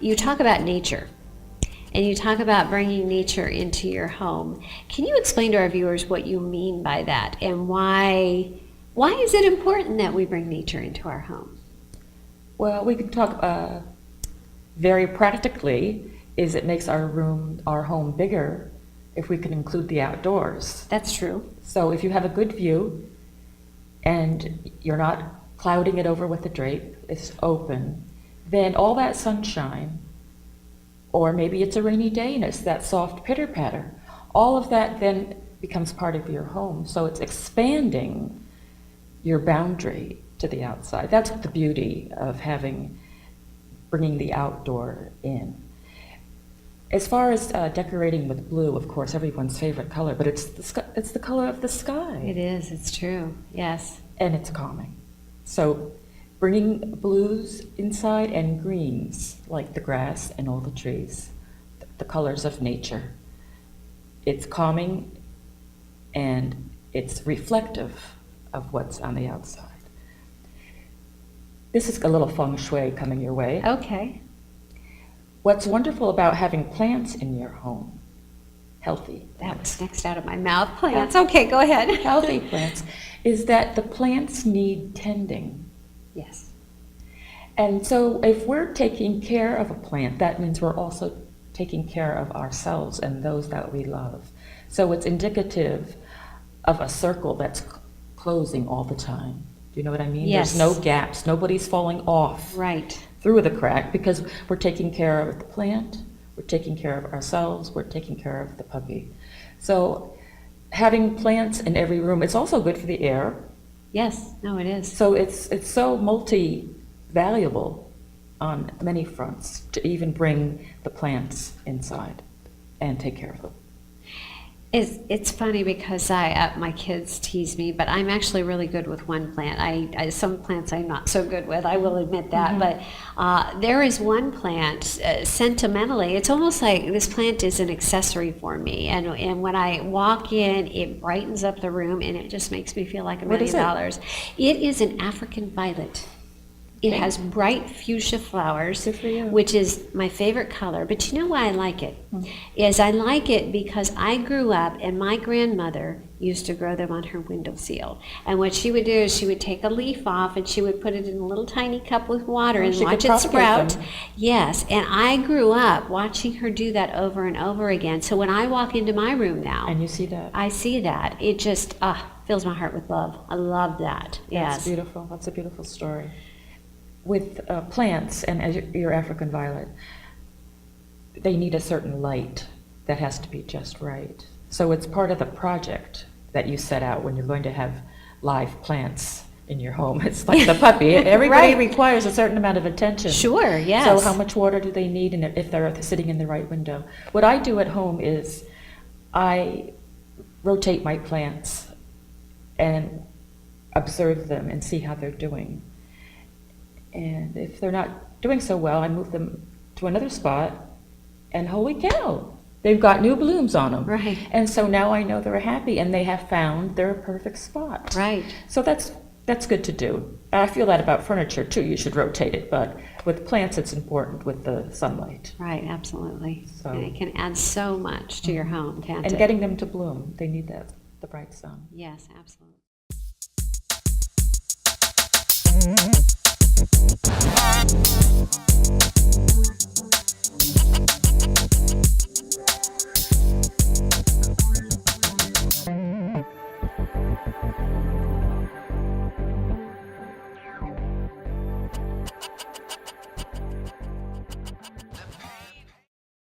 you talk about nature, and you talk about bringing nature into your home. Can you explain to our viewers what you mean by that, and why is it important that we bring nature into our home? Well, we can talk very practically. Is it makes our home bigger if we can include the outdoors. That's true. So if you have a good view and you're not clouding it over with a drape, it's open, then all that sunshine, or maybe it's a rainy day and it's that soft pitter patter, all of that then becomes part of your home. So it's expanding your boundary to the outside. That's the beauty of bringing the outdoor in. As far as decorating with blue, of course, everyone's favorite color, but it's the color of the sky. It is, it's true, yes. And it's calming. So bringing blues inside and greens, like the grass and all the trees, the colors of nature. It's calming and it's reflective of what's on the outside. This is a little feng shui coming your way. Okay. What's wonderful about having plants in your home, healthy. That was next out of my mouth, plants. Okay, go ahead. Healthy plants, is that the plants need tending. Yes. And so if we're taking care of a plant, that means we're also taking care of ourselves and those that we love. So it's indicative of a circle that's closing all the time. Do you know what I mean? Yes. There's no gaps. Nobody's falling off. Right. Through the crack, because we're taking care of the plant, we're taking care of ourselves, we're taking care of the puppy. So having plants in every room, it's also good for the air. Yes, no, it is. So it's so multi-valuable on many fronts to even bring the plants inside and take care of them. It's funny because my kids tease me, but I'm actually really good with one plant. I some plants I'm not so good with, I will admit that. But there is one plant, sentimentally, it's almost like this plant is an accessory for me. And when I walk in, it brightens up the room, and it just makes me feel like $1 million. It is an African violet. It has bright fuchsia flowers, which is my favorite color. But you know why I like it? Is I like it because I grew up and my grandmother used to grow them on her windowsill. And what she would do is she would take a leaf off and she would put it in a little tiny cup with water and watch it sprout. Yes, and I grew up watching her do that over and over again. So when I walk into my room now, and you see that, I see that. It just fills my heart with love. I love that. Yes. That's beautiful. That's a beautiful story. With plants, and as your African violet, they need a certain light that has to be just right. So it's part of the project that you set out when you're going to have live plants in your home. It's like the puppy. Everybody requires a certain amount of attention. Sure, yes. So how much water do they need, and if they're sitting in the right window? What I do at home is I rotate my plants and observe them and see how they're doing. And if they're not doing so well, I move them to another spot, and holy cow, they've got new blooms on them. Right. And so now I know they're happy and they have found their perfect spot. Right. So that's good to do. I feel that about furniture too. You should rotate it, but with plants it's important with the sunlight. Right, absolutely. So, and it can add so much to your home, can't it? And getting them to bloom, they need the bright sun. Yes, absolutely.